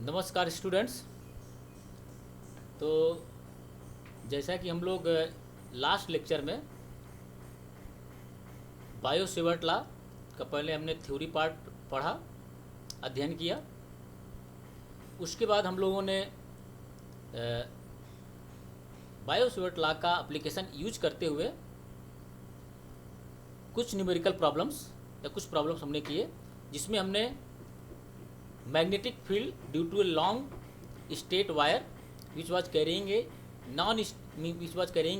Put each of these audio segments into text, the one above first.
नमस्कार स्टूडेंट्स। तो जैसा कि हम लोग लास्ट लेक्चर में बायो सेवर्ट लॉ का पहले हमने थ्योरी पार्ट पढ़ा, अध्ययन किया। उसके बाद हम लोगों ने बायो सेवर्ट लॉ का एप्लीकेशन यूज करते हुए कुछ न्यूमेरिकल प्रॉब्लम्स या कुछ प्रॉब्लम्स हमने किए, जिसमें हमने magnetic field due to a long straight wire which was carrying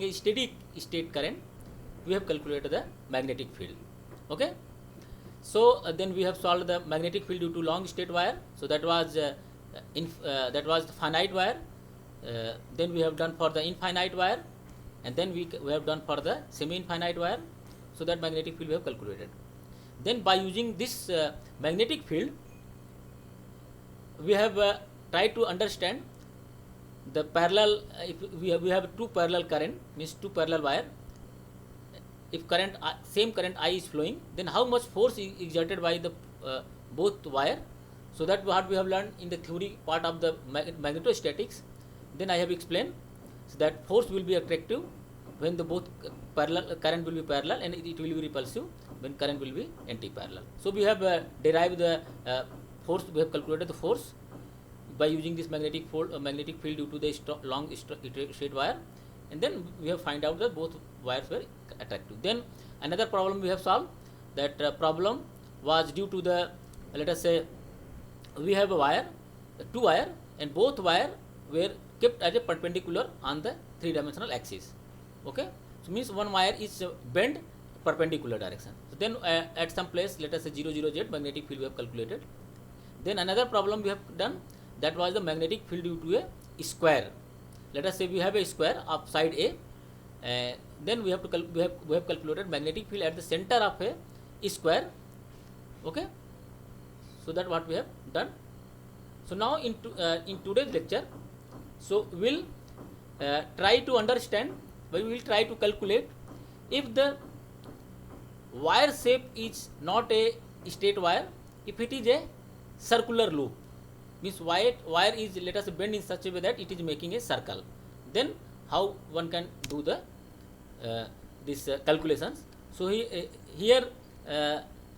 a steady state current, we have calculated the magnetic field. Okay, so then we have solved the magnetic field due to long state wire. So that was the finite wire. Then we have done for the infinite wire, and then we have done for the semi-infinite wire. So that magnetic field we have calculated. Then by using this magnetic field, we have tried to understand the parallel. If we have two parallel current, means two parallel wire. If current same current I is flowing, then how much force is exerted by the both wire. So that what we have learned in the theory part of the magnetostatics. Then I have explained that force will be attractive when the both parallel current will be parallel, and it will be repulsive when current will be anti-parallel. So we have derived the force. We have calculated the force by using this magnetic field due to the long straight wire, and then we have find out that both wires were attractive. Then another problem we have solved. That problem was due to the, let us say, we have a wire, two wire, and both wire were kept as a perpendicular on the three-dimensional axis. Okay, so means one wire is bent perpendicular direction. So then at some place, let us say 0, 0, z, magnetic field we have calculated. Then another problem we have done, that was the magnetic field due to a square. Let us say we have a square of side A, then we have calculated magnetic field at the center of a square. Okay, so that what we have done. So now in today's lecture, so we'll try to understand, we will try to calculate if the wire shape is not a straight wire, if it is a circular loop, means wire is, let us bend in such a way that it is making a circle, then how one can do the this calculations. So here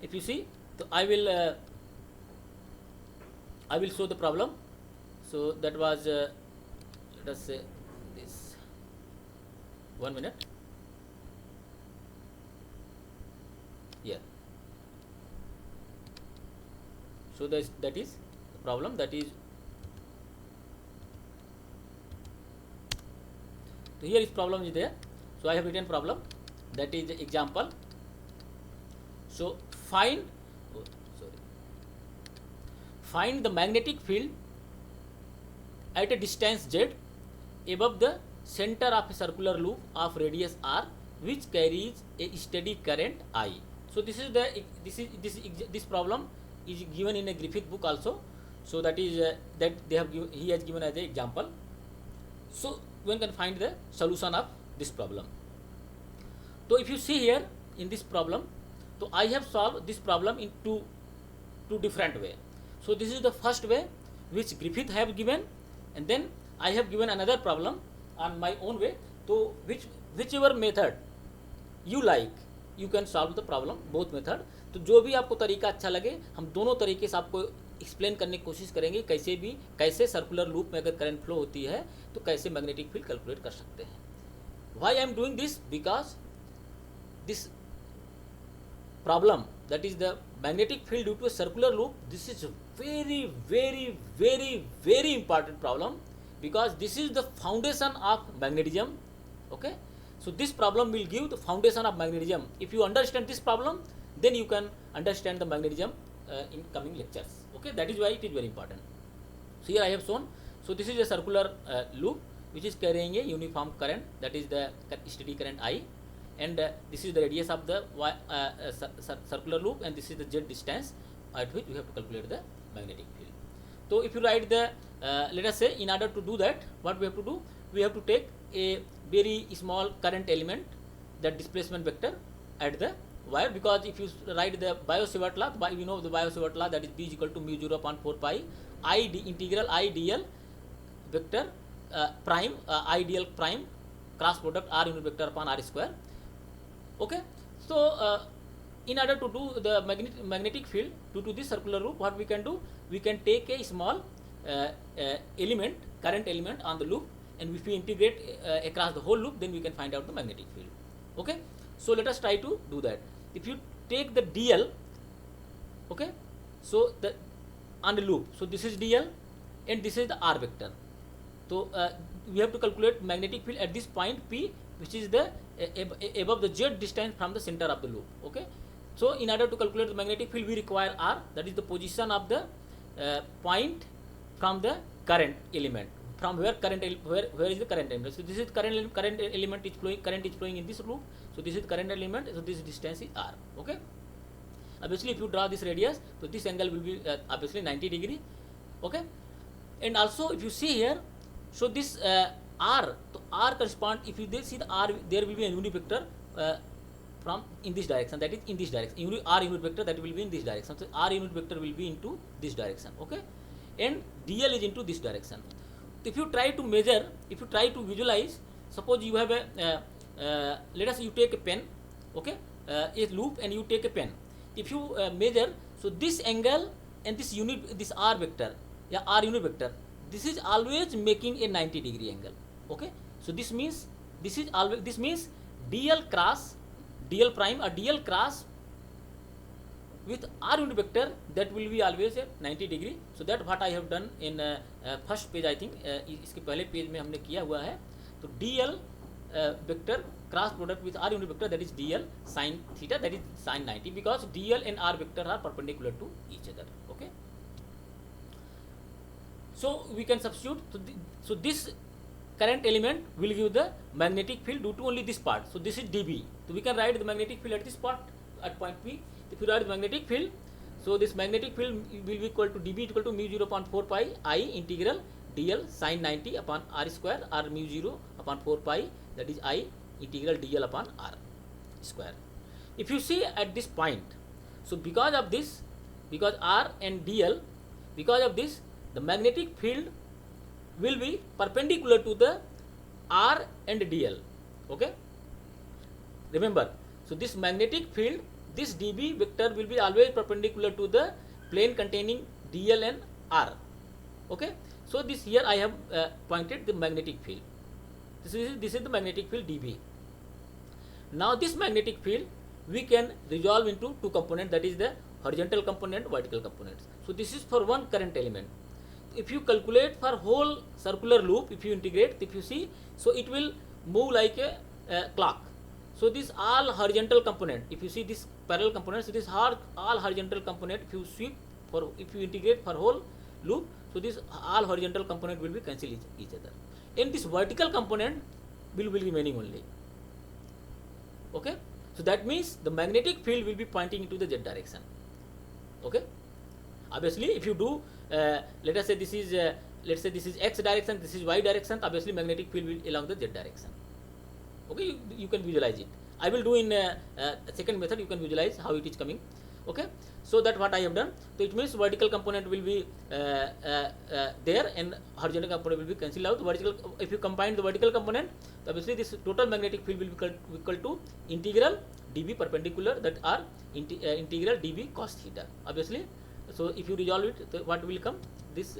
if you see, so I will show the problem. So that was let us say this, 1 minute. Yeah, so that is the problem. That is, so here is problem is there. So I have written problem, that is the example. So find the magnetic field at a distance z above the center of a circular loop of radius r, which carries a steady current I. So this is problem is given in a Griffith book also. So that is that they have given, he has given as an example. So one can find the solution of this problem. So if you see here in this problem, so I have solved this problem in two different way. So this is the first way which Griffith have given, and then I have given another problem on my own way. So whichever method you like, you can solve the problem, both method. तो जो भी आपको तरीका अच्छा लगे, हम दोनों तरीके से आपको एक्सप्लेन करने की कोशिश करेंगे, कैसे सर्कुलर लूप में अगर करंट फ्लो होती है तो कैसे मैग्नेटिक फील्ड कैलकुलेट कर सकते हैं. Why I am doing this? Because this problem, that is the magnetic field due to a circular loop, this is a very, very, very, very important problem, because this is the foundation of magnetism. Okay, so this problem will give the foundation of magnetism. If you understand this problem, then you can understand the magnetism in coming lectures. Okay, that is why it is very important. So here I have shown. So this is a circular loop which is carrying a uniform current, that is the steady current I, and this is the radius of the circular loop, and this is the z distance at which we have to calculate the magnetic field. So if you write the let us say, in order to do that, what we have to do, we have to take a very small current element, that displacement vector at the wire, because if you write the Biot-Savart law, we know the Biot-Savart law, that is B is equal to mu 0 upon 4 pi I d integral I dl vector prime I dl prime cross product R unit vector upon R square. Okay, so in order to do the magnetic field due to this circular loop, what we can do, we can take a small element, current element on the loop, and if we integrate across the whole loop, then we can find out the magnetic field. Okay, so let us try to do that. If you take the dl, okay, so the on the loop, so this is dl and this is the r vector. So we have to calculate magnetic field at this point P, which is the above the z distance from the center of the loop. Okay, so in order to calculate the magnetic field, we require r, that is the position of the point from the current element, from where where is the current element. So this is current element is flowing, current is flowing in this loop. So this is current element, so this distance is r. Okay, obviously if you draw this radius, so this angle will be obviously 90 degree. Okay, and also if you see here, so this r, so r correspond, if you see the r, there will be a unit vector from in this direction, that is in this direction, r unit vector that will be in this direction. So r unit vector will be into this direction. Okay, and dl is into this direction. If you try to measure, if you try to visualize, suppose you have a let us say you take a pen, okay, a loop, and you take a pen. If you measure, so this angle and this unit, this r vector, yeah, r unit vector, this is always making a 90 degree angle. Okay, so this means this is always, this means dl cross dl prime or dl cross with r unit vector, that will be always a 90 degree. So that what I have done in first page, I think इसके पहले page में हमने किया हुआ है. तो dl vector cross product with r unit vector, that is dl sin theta, that is sin 90, because dl and r vector are perpendicular to each other. Okay, so we can substitute. So this current element will give the magnetic field due to only this part. So this is dB. So we can write the magnetic field at this part, at point P. If you write the magnetic field, so this magnetic field will be equal to dB equal to mu 0 upon 4 pi I integral dl sin 90 upon r square, or mu 0 upon 4 pi, that is I integral dl upon r square. If you see at this point, so because of this, because r and dl, because of this, the magnetic field will be perpendicular to the r and dl. Okay, remember, so this magnetic field, this dB vector will be always perpendicular to the plane containing dl and r. Okay, so this here I have pointed the magnetic field. This is the magnetic field dB. Now this magnetic field we can resolve into two components, that is the horizontal component, vertical components. So this is for one current element. If you calculate for whole circular loop, if you integrate, if you see, so it will move like a clock. So this all horizontal component, if you see this parallel component, so this all horizontal component, if you sweep for, if you integrate for whole loop, so this all horizontal component will be cancel each other, and this vertical component will be remaining only. Okay, so that means the magnetic field will be pointing into the z direction. Okay, obviously if you do let us say this is let's say this is x direction, this is y direction, obviously magnetic field will along the z direction. Okay, you can visualize it. I will do in second method, you can visualize how it is coming. Okay, so that what I have done. So it means vertical component will be there, and horizontal component will be cancelled out. Vertical, if you combine the vertical component, obviously this total magnetic field will be equal to integral dB perpendicular, that are integral dB cos theta. Obviously, so if you resolve it, so what will come? This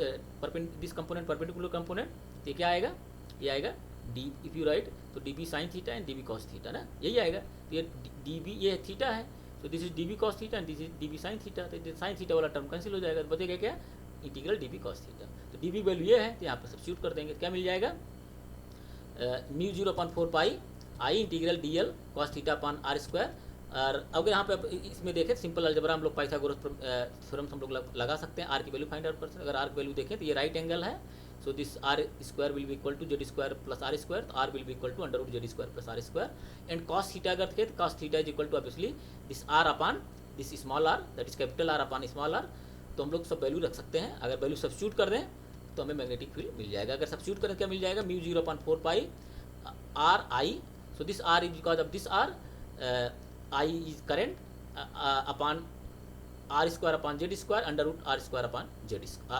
this component, perpendicular component, ये क्या आएगा? ये आएगा d, if you write, तो dB sin theta and dB cos theta, ना यही आएगा. तो ये dB ये थीटा है, तो this is dB cos theta and this is dB sin theta. तो sin theta वाला टर्म कैंसिल हो जाएगा, तो बचेगा क्या? Integral dB cos theta. तो dB वैल्यू ये है, तो यहाँ पर सब्स्टिट्यूट कर देंगे, क्या मिल जाएगा? Mu 0/4 pi I integral dl cos theta upon r square. और अगर यहाँ पे इसमें देखें सिंपल अलजेब्रा, हम लोग पाइथागोरस थ्योरम हम लोग लगा सकते हैं. आर की वैल्यू फाइंड आउट कर सकते हैं. अगर आर की वैल्यू देखें तो ये राइट एंगल है, so this R square will be equal to Z square plus R square, तो R will be equal to under root Z square plus R square. And cos theta अगर थे तो cos theta is equal to obviously this R upon this small R, that is capital R upon small R. तो हम लोग सब value रख सकते हैं. अगर वैल्यू सब्स्टिट्यूट कर दें तो हमें मैग्नेटिक फील्ड मिल जाएगा. अगर सब्स्टिट्यूट करें क्या मिल जाएगा? Mu 0/4 pi R I. So this R is because of this R I is current upon r square upon z square under root r square upon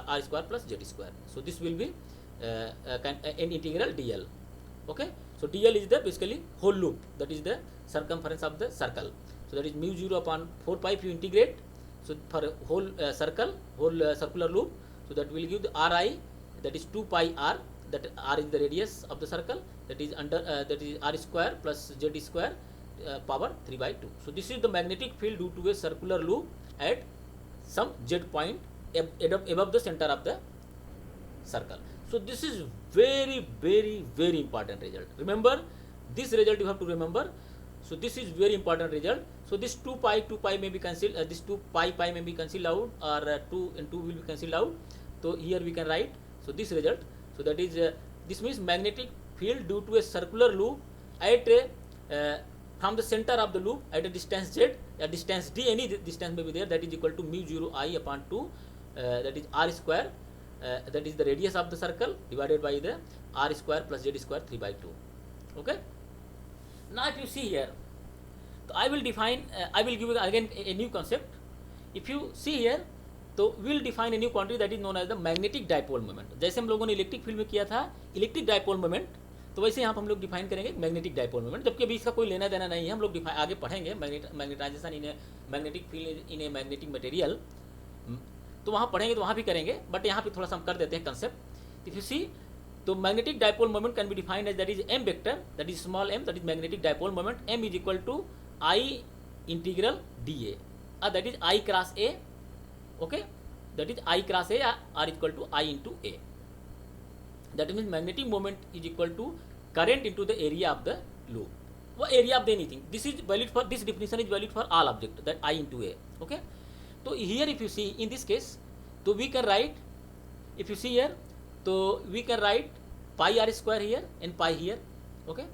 r square plus z square. So this will be an integral dl. Okay, so dl is the basically whole loop, that is the circumference of the circle. So that is mu 0 upon 4 pi if you integrate. So for whole circle, whole circular loop, so that will give the ri, that is 2 pi r, that r is the radius of the circle, that is under that is r square plus z square power 3 by 2. So this is the magnetic field due to a circular loop at some z point above the center of the circle. So this is very important result. Remember this result, you have to remember. So this is very important result. So this 2 pi may be cancelled, this 2 pi may be cancelled out, or 2 and 2 will be cancelled out. So here we can write, so this result, so that is this means magnetic field due to a circular loop at from the center of the loop at a distance z, a distance d, any distance may be there, that is equal to mu 0 I upon 2, that is r square, that is the radius of the circle, divided by the r square plus z square 3 by 2. Okay. Now if you see here, so I will define, I will give you again a new concept. If you see here, तो will define a new quantity that is known as the magnetic dipole moment. जैसे हम लोगों ने electric field में किया था electric dipole moment, तो वैसे यहाँ पर हम लोग डिफाइन करेंगे मैग्नेटिक डायपोल मोमेंट, जबकि अभी इसका कोई लेना देना नहीं है. हम लोग आगे पढ़ेंगे magnetization in a magnetic field in a magnetic material, तो वहाँ पढ़ेंगे तो वहाँ भी करेंगे, बट यहाँ पे थोड़ा सा हम कर देते हैं कंसेप्ट. इफ यू सी, तो magnetic dipole moment can be defined as that is M vector, that is small M, that is magnetic dipole moment. M is equal to I integral D A, that is I cross A. Okay, that is I cross A are equal to I into A. That means magnetic moment is equal to current into the area of the loop, or area of the anything. This is valid for, this definition is valid for all object, that I into A. Okay, so here if you see in this case, so we can write, if you see here, so we can write pi r square here and pi here. Okay,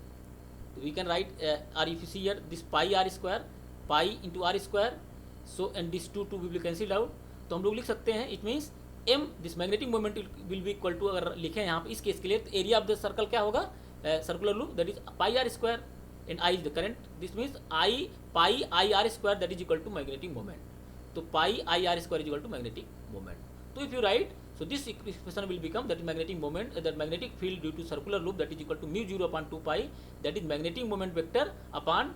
so we can write or if you see here, this pi r square, pi into r square, so and this 2 will be cancelled out. तो हम लोग लिख सकते हैं, it means M this magnetic moment will be equal to, अगर लिखें यहाँ पर इस केस के लिए, तो एरिया ऑफ द सर्कल क्या होगा, circular loop, that is pi R square and I is the current. This means I pi I R square that is equal to magnetic moment. तो pi I R square is equal to magnetic moment. तो if you write, so this expression will become that magnetic moment, that magnetic field due to circular loop, that is equal to mu 0 upon 2 pi, that is magnetic moment vector upon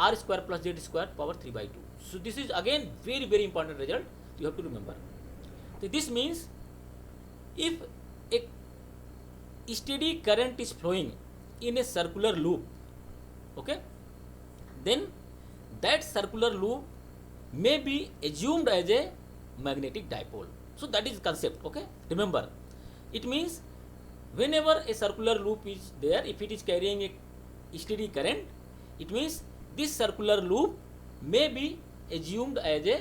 r square plus z square power 3 by 2. So this is again very important result you have to remember. So this means if a steady current is flowing in a circular loop, okay, then that circular loop may be assumed as a magnetic dipole. So that is concept. Okay, remember, it means whenever a circular loop is there, if it is carrying a steady current, it means this circular loop may be assumed as a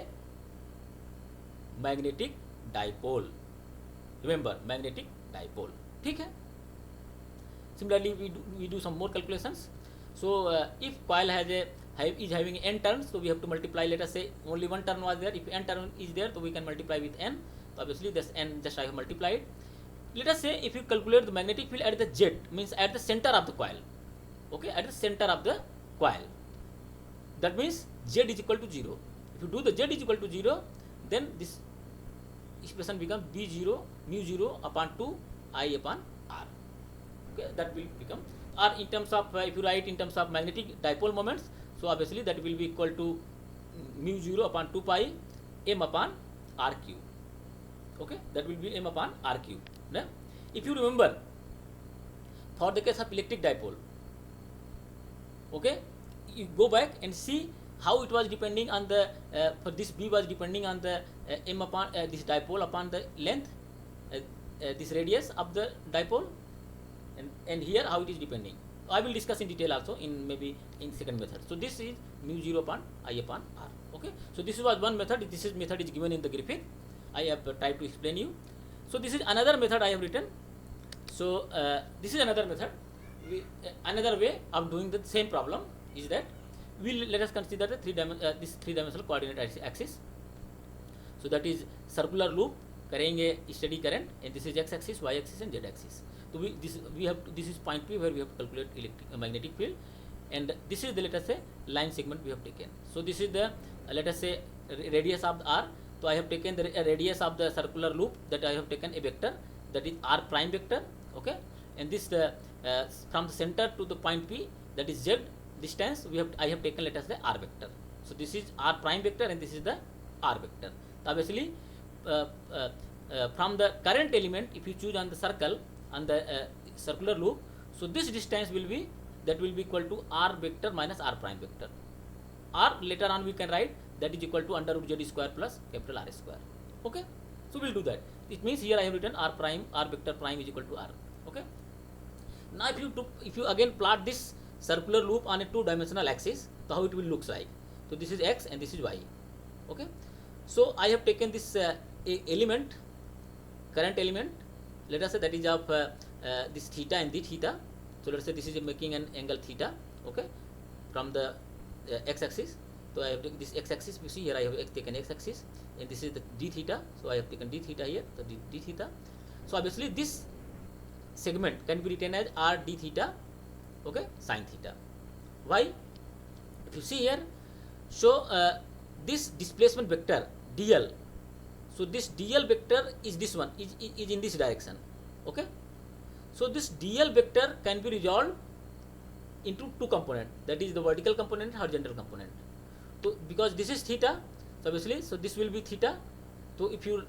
magnetic dipole. Remember, magnetic dipole. ठीक है. Similarly, we do some more calculations. So if coil is having n turns, so we have to multiply. Let us say only one turn was there. If n turn is there, so we can multiply with n. So obviously this n just I have multiplied. Let us say if you calculate the magnetic field at the Z, means at the center of the coil. Okay, at the center of the coil. That means Z is equal to 0. If you do the Z is equal to 0, then this expression becomes B0 mu 0 upon 2 I upon R. Okay, that will become, or in terms of if you write in terms of magnetic dipole moments, so obviously that will be equal to mu 0 upon 2 pi m upon r cube. Okay, that will be m upon r cube. Now, if you remember, for the case of electric dipole, okay, you go back and see how it was depending on the for this B was depending on the m upon this dipole upon the length, this radius of the dipole, and here how it is depending. I will discuss in detail also in maybe in second method. So this is mu 0 upon I upon r. Okay, so this was one method. This is method is given in the Griffith. I have tried to explain you. So this is another method I have written. So this is another method. Another way of doing the same problem is that let us consider the this three-dimensional coordinate axis. So that is circular loop carrying a steady current, and this is x-axis, y-axis, and z-axis. So this is point P where we have to calculate magnetic field. and this is the, let us say, line segment we have taken. So this is the let us say radius of the r. So I have taken the radius of the circular loop, that I have taken a vector, that is r prime vector, okay, and this from the center to the point P, that is z distance, I have taken, let us say, r vector. So this is r prime vector and this is the r vector. So obviously from the current element, if you choose on the circle, on the circular loop, so this distance will be, that will be equal to r vector minus r prime vector, or later on we can write that is equal to under root z square plus capital R square. Okay, so we'll do that. It means here I have written r vector prime is equal to r. Okay, now if you again plot this circular loop on a two-dimensional axis, so how it will looks like. So this is x and this is y. Okay, so I have taken this element, current element, let us say that is of this theta and this theta. So let us say this is making an angle theta, okay, from the x-axis. So I have taken this x-axis, you see here I have taken x-axis, and this is the d theta. So I have taken d theta here, so d theta. So obviously this segment can be written as r d theta, okay, sine theta. Why? If you see here, so this displacement vector dl, so this dl vector is this one, is in this direction, okay. So this dl vector can be resolved into two components, that is the vertical component, horizontal component. So because this is theta, so obviously, so this will be theta. So if you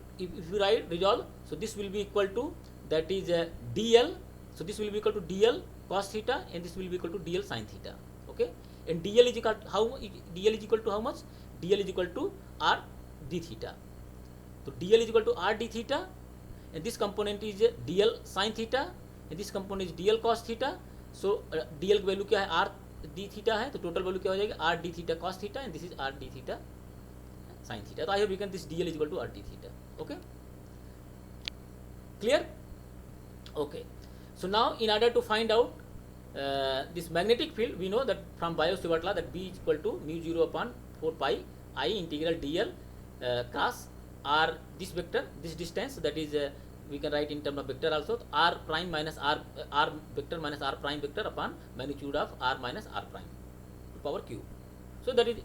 write resolve, so this will be equal to, that is dl. So this will be equal to dl cos theta, and this will be equal to dl sin theta. Okay, and dl is equal to how much? dl is equal to r d theta. So dl is equal to r d theta, and this component is dl sin theta, and this component is dl cos theta. So dl की value क्या है, r d theta है, तो total value क्या हो जाएगी, r d theta cos theta, and this is r d theta sin theta. So I have written this dl is equal to r d theta. Okay, clear? Okay, so now in order to find out this magnetic field, we know that from Biot-Savart law that B is equal to mu 0 upon 4 pi I integral dl cos r, this vector, this distance, that is we can write in terms of vector also, r prime minus r vector minus r prime vector upon magnitude of r minus r prime to power q. So that is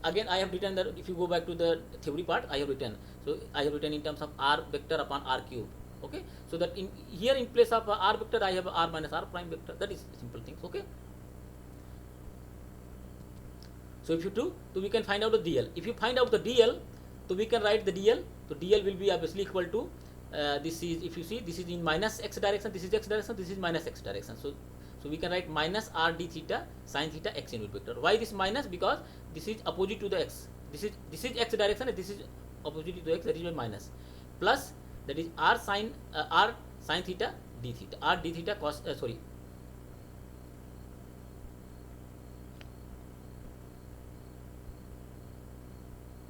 again I have written that, if you go back to the theory part, I have written, so I have written in terms of r vector upon r cube. Okay, so that in here in place of r vector I have r minus r prime vector. That is simple things. Okay, so if you do, so we can find out the dl. If you find out the dl, so we can write the dl. So dl will be obviously equal to this is, if you see, this is in minus x direction, this is x direction, this is minus x direction. So we can write minus r d theta sin theta x unit vector. Why this minus? Because this is opposite to the x. This is x direction, and this is opposite to the x, that is minus. Plus, that is r sin theta d theta, r d theta cos sorry.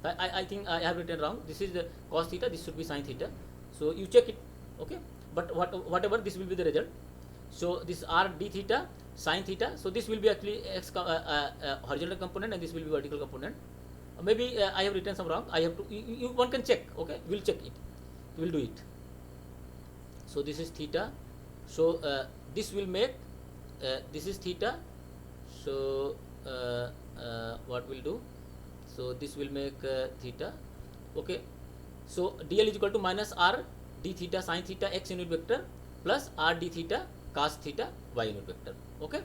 I think I have written wrong. This is the cos theta, this should be sin theta. So you check it, okay. But whatever, this will be the result. So this r d theta sin theta. So this will be actually x horizontal component, and this will be vertical component. Maybe I have written some wrong. I have to. One can check. Okay, we'll check it. We'll do it. So this is theta. So this will make this is theta. So what we'll do? So this will make theta. Okay. So dl is equal to minus r d theta sin theta x unit vector plus r d theta cos theta y unit vector. Okay.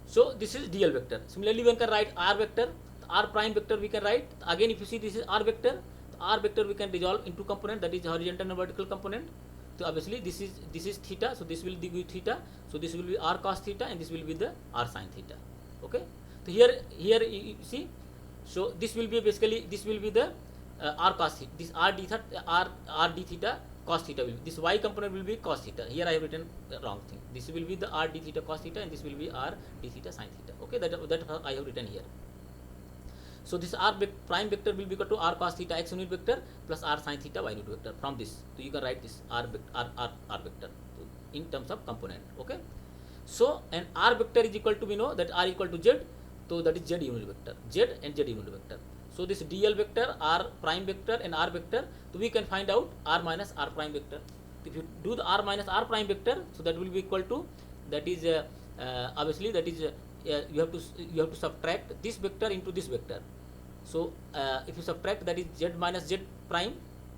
So this is dl vector. Similarly, one can write r vector, r prime vector we can write. Again, if you see, this is r vector. R vector we can resolve into component, that is horizontal and vertical component. So obviously this is theta. So this will be theta. So this will be r cos theta, and this will be the r sin theta. Okay. So here you see. So this will be basically, this will be the r cos theta. This r d theta cos theta will be, this y component will be cos theta. Here I have written the wrong thing. This will be the r d theta cos theta, and this will be r d theta sin theta. Okay, that I have written here. So this r prime vector will be equal to r cos theta x unit vector plus r sin theta y unit vector. From this, so you can write this r vector in terms of component. Okay. So and r vector is equal to, we know that r equal to z. So that is z unit vector, z and z unit vector. So this dl vector, r prime vector and r vector, so we can find out r minus r prime vector. If you do the r minus r prime vector, so that will be equal to, that is obviously that is you have to subtract this vector into this vector. So if you subtract, that is z minus z prime,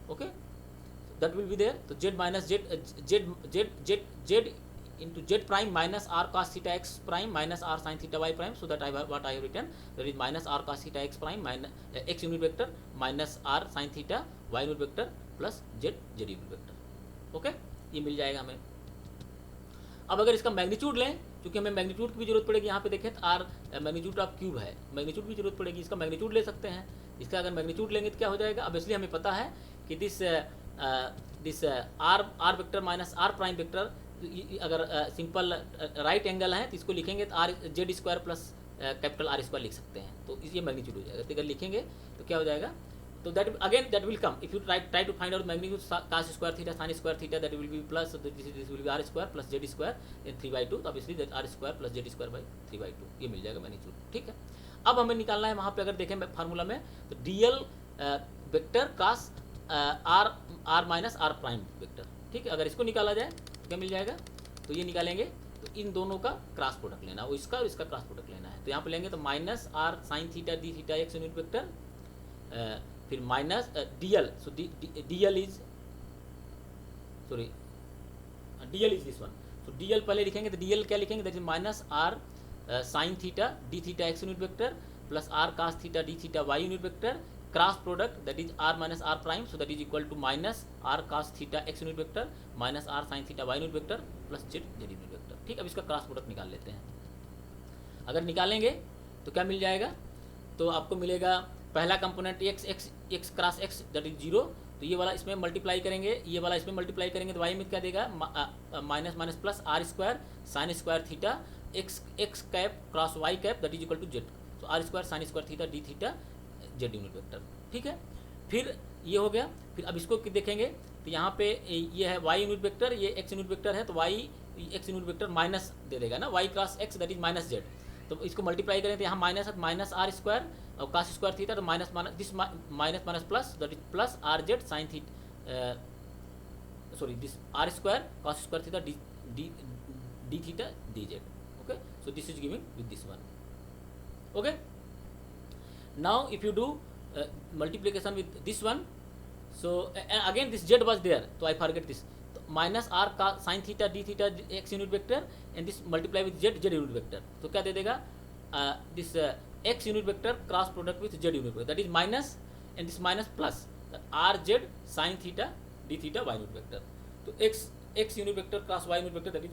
okay, so that will be there. So z minus z into z prime minus r cos theta x prime minus r sin theta y prime. So that what I have written, that is minus r cos theta x prime minus x unit vector minus r sin theta y unit vector plus z unit vector. Okay, ये मिल जाएगा हमें. अब अगर इसका magnitude लें, क्योंकि हमें magnitude की भी जरूरत पड़ेगी, यहाँ पे देखें तो आर मैग्नीट्यूड ऑफ क्यूब है, मैग्नीट्यूड की जरूरत पड़ेगी, इसका मैग्नीट्यूड ले सकते हैं. इसका अगर मैग्नीट्यूड लेंगे तो क्या हो जाएगा, अब इसलिए हमें पता है कि this R vector minus R prime vector, अगर सिंपल राइट एंगल है तो इसको लिखेंगे तो are Z square plus capital R square लिख सकते हैं. तो ये मैग्नीट्यूड हो जाएगा. तो अगर लिखेंगे तो क्या हो जाएगा, तो that will come if you try to find out magnitude cos square theta sin square theta, that will be plus, this will be r square plus z square in 3/2. तो obviously that r square plus z square by 3/2 ये मिल जाएगा magnitude. ठीक है, अब हमें निकालना है वहाँ पे अगर देखें फार्मूला में तो DL vector cos r minus r prime vector. ठीक है, अगर इसको निकाला जाए तो क्या मिल जाएगा, तो ये निकालेंगे तो इन दोनों का क्रॉस प्रोडक्ट लेना, वो इसका और इसका क्रॉस प्रोडक्ट लेना है. तो यहाँ पे लेंगे तो minus r sin theta d थीटा x यूनिट वेक्टर, फिर minus DL. So DL is this one. So DL पहले लिखेंगे तो डीएल क्या लिखेंगे, that is minus R sine theta D theta x unit vector plus R cos theta D theta Y unit vector cross product, that is R minus R prime. So that is equal to minus R cos theta x unit vector minus R sine theta Y unit vector plus Z unit vector. ठीक, अब इसका cross product निकाल लेते हैं. अगर निकालेंगे तो क्या मिल जाएगा, तो आपको मिलेगा पहला component x cross X that is 0. तो ये वाला इसमें मल्टीप्लाई करेंगे, ये वाला इसमें मल्टीप्लाई करेंगे तो वाई में क्या देगा, minus minus plus R square sine square theta X cap cross Y cap that is equal to Z. तो R square sine square theta D theta Z unit vector. ठीक है, फिर ये हो गया. फिर अब इसको देखेंगे तो यहाँ पे ये है वाई यूनिट वेक्टर, ये एक्स यूनिट वेक्टर है, तो Y X unit vector minus दे देगा ना, Y cross X that is minus Z. तो इसको मल्टीप्लाई करें तो यहाँ माइनस है, माइनस आर स्क्वायर और कास स्क्वायर थीटा, तो minus minus this minus minus plus that is plus are Z sine theta, sorry this R square cos square theta D theta D Z. Okay, so this is giving with this one. Okay, now if you do multiplication with this one, so again this z was there, so I forget this. Minus r का sine theta D theta x unit vector and this multiply with z z unit vector. तो क्या दे देगा, this x unit vector cross product with z unit vector that is minus and this minus plus are Z sine theta D theta Y unit vector. तो x unit vector cross y unit vector that is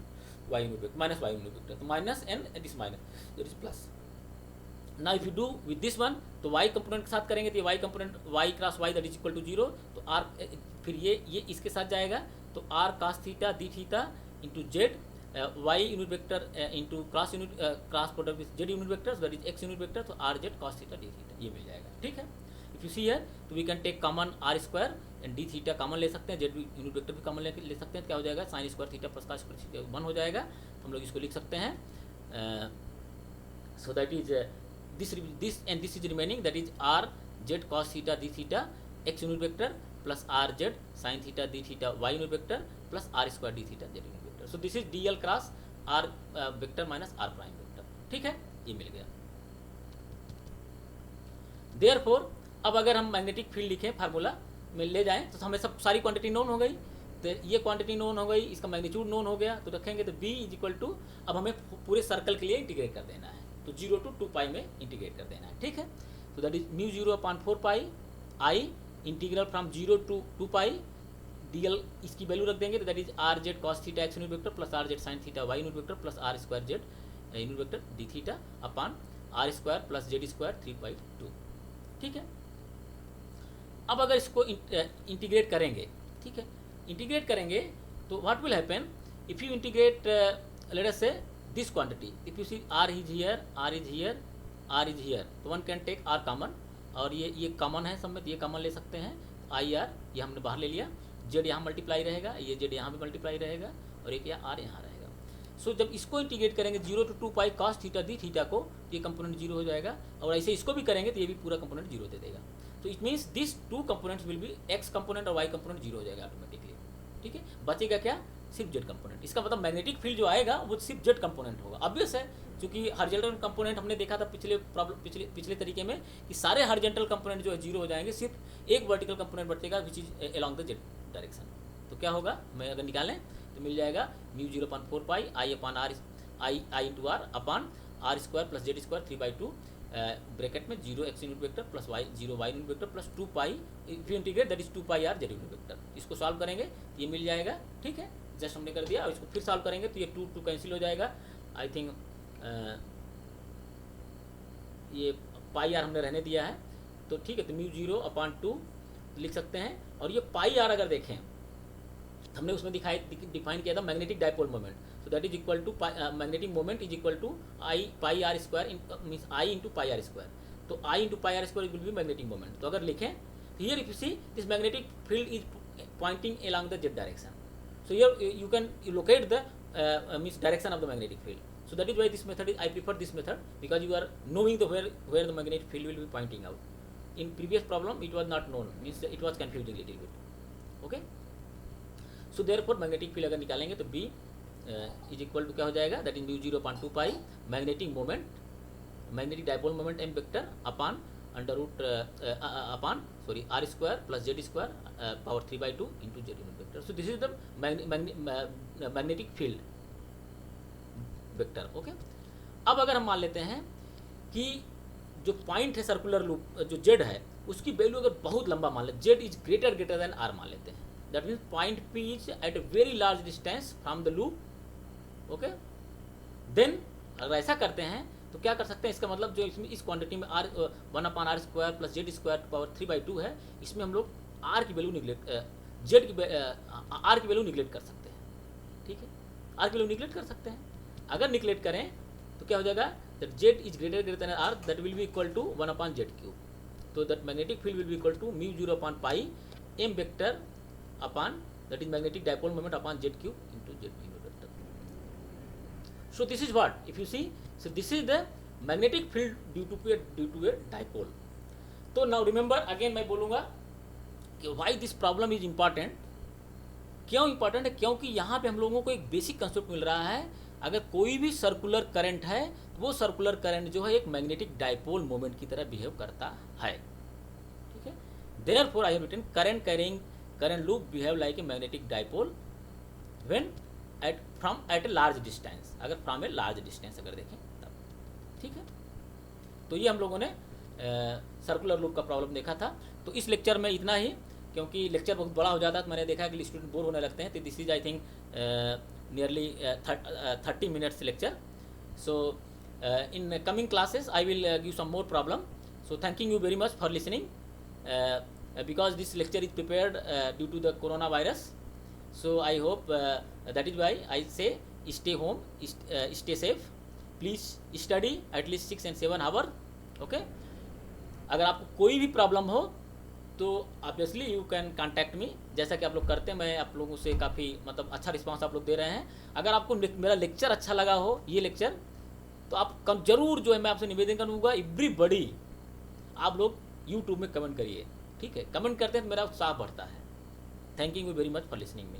y unit vector minus y unit vector. तो minus and this minus that is plus. Now if you do with this one, तो y component के साथ करेंगे तो ये y component y cross y that is equal to 0. तो r फिर ये इसके साथ जाएगा, तो r cos theta d theta into z y unit vector into cross product with z unit vector that is x unit vector. तो are Z cos theta D theta ये मिल जाएगा. ठीक है, इफ यू सी है तो we can take common R square and D theta common ले सकते हैं, जेड यूनिट वेक्टर भी कॉमन ले सकते हैं. क्या हो जाएगा, sine square theta plus cos square theta 1 हो जाएगा. हम लोग इसको लिख सकते हैं. So that is this and this is remaining, that is r z cos theta d theta x unit vector plus r z sin theta d theta y unit vector plus r square d theta z unit vector. So this is dl cross r vector minus r prime vector. ठीक है, ये मिल गया. Therefore अब अगर हम magnetic field लिखें formula में ले जाएं तो हमें सब सारी क्वांटिटी नोन हो गई. तो ये क्वांटिटी नोन हो गई, इसका मैग्नीट्यूड नोन हो गया. तो रखेंगे तो b इज इक्वल टू, अब हमें पूरे सर्कल के लिए इंटीग्रेट कर देना है, तो 0 to 2 पाई में इंटीग्रेट कर देना है. ठीक है, तो that is mu 0/4 pi I integral from 0 to 2 pi DL, इसकी वैल्यू रख देंगे तो that is R Z cos theta x unit vector plus are Z sine theta Y unit vector plus R square Z unit vector D theta upon R square plus Z square 3/2. ठीक है, अब अगर इसको integrate करेंगे, ठीक है, integrate करेंगे तो what will happen if you integrate let us से this quantity, if you see r is here, r is here, r is here, तो one can take r common, और ये कॉमन है सब में, तो ये कॉमन ले सकते हैं. आई आर ये हमने बाहर ले लिया, जेड यहाँ मल्टीप्लाई रहेगा, ये जेड यहाँ भी मल्टीप्लाई रहेगा और एक यहाँ आर यहाँ रहेगा. सो जब इसको इंटीग्रेट करेंगे 0 to 2 pi cos theta d theta को, ये कंपोनेंट 0 हो जाएगा. और ऐसे इसको भी करेंगे तो ये भी पूरा कंपोनेंट 0 दे देगा. तो it means this two components will be x component और वाई कंपोनेंट 0 हो जाएगा ऑटोमेटिकली. ठीक है, बचेगा क्या, सिर्फ जेड कंपोनेंट। इसका मतलब मैग्नेटिक फील्ड जो आएगा वो सिर्फ जेड कंपोनेंट होगा। ऑब्वियस है, क्योंकि हॉरिजॉन्टल कंपोनेंट हमने देखा था पिछले तरीके में कि सारे हॉरिजॉन्टल कंपोनेंट जो है जीरो हो जाएंगे, सिर्फ एक वर्टिकल कंपोनेंट बचेगा which is along the Z direction. तो क्या होगा, मैं अगर निकालें तो मिल जाएगा mu 0.4 pi I upon R I into R upon R square plus Z square 3/2 bracket में 0 x unit vector plus y 0 y unit vector plus 2 pi if you integrate that is 2 pi R Z unit vector. इसको solve करेंगे तो ये मिल जाएगा, ठीक है, just हमने कर दिया। और इसको फिर सॉल्व करेंगे तो ये 2 कैंसिल हो जाएगा। आई थिंक ये पाई आर हमने रहने दिया है, तो ठीक है, तो म्यू 0/2 लिख सकते हैं। और ये पाई आर अगर देखें, हमने उसमें डिफाइन किया था magnetic dipole moment, so that is equal to magnetic moment is equal to I pi r square means I into pi r square। तो I into pi r square will be magnetic moment। तो अगर लिखें, here if you see this magnetic field is pointing along the z direction, so here you can locate the means direction of the magnetic field। So that is why this method is, I prefer this method, because you are knowing the where the magnetic field will be pointing out. In previous problem it was not known, means it was confusing little bit, okay। So therefore magnetic field अगर निकालेंगे तो B is equal to क्या हो जाएगा, that is mu 0.2 pi magnetic moment, magnetic dipole moment m vector upon under root upon sorry R square plus Z square power 3/2 into Z unit vector. So this is the magnetic field vector, okay. अब अगर हम मान लेते हैं कि जो point है circular loop जो जेड है उसकी वैल्यू अगर बहुत लंबा मान ले, Z is greater than R मान लेते हैं, that means point P is at a very large distance from the loop, okay. Then अगर ऐसा करते हैं तो क्या कर सकते हैं, इसका मतलब जो इसमें इस क्वांटिटी में R 1/r square plus Z square power 3/2 है, इसमें हम लोग आर की वैल्यू निगलेक्ट जेड की आर की वैल्यू निगलेक्ट कर सकते हैं, ठीक है, आर की वैल्यू निगलेक्ट कर सकते हैं। अगर निगलेक्ट करें तो क्या हो जाएगा, that z is greater than r, that will be equal to 1/z³। तो that magnetic field will be equal to mu 0/पाई m vector upon that is magnetic dipole moment upon z³ into Z unit vector. So this is what, if you see, so this is the magnetic field due to a dipole। तो now remember again मैं बोलूँगा कि why this problem is important, क्यों important है, क्योंकि यहाँ पे हम लोगों को एक बेसिक कंसेप्ट मिल रहा है। अगर कोई भी सर्कुलर करंट है वो सर्कुलर करंट जो है एक मैग्नेटिक डायपोल मोमेंट की तरह बिहेव करता है, ठीक है। Therefore I have written current loop behave like a magnetic dipole when at a large distance, अगर फ्रॉम ए लार्ज डिस्टेंस अगर देखें तब, ठीक है। तो ये हम लोगों ने सर्कुलर लूप का प्रॉब्लम देखा था। तो इस लेक्चर में इतना ही, क्योंकि लेक्चर बहुत बड़ा हो जाता है तो मैंने देखा कि स्टूडेंट बोर होने लगते हैं, तो this is I think nearly 30 minutes lecture. So in coming classes I will give some more problem. So thanking you very much for listening, because this lecture is prepared due to the coronavirus। So I hope that is why I say stay home, stay safe, please study at least 6 and 7 hours, okay। अगर आपको कोई भी problem हो तो obviously you can contact me, जैसा कि आप लोग करते हैं। मैं आप लोगों से काफ़ी मतलब अच्छा रिस्पांस आप लोग दे रहे हैं। अगर आपको मेरा लेक्चर अच्छा लगा हो, ये लेक्चर, तो आप जरूर जो है मैं आपसे निवेदन करूँगा, एवरीबॉडी आप लोग यूट्यूब में कमेंट करिए, ठीक है। कमेंट करते हैं तो मेरा उत्साह बढ़ता है। Thank you very much for listening me.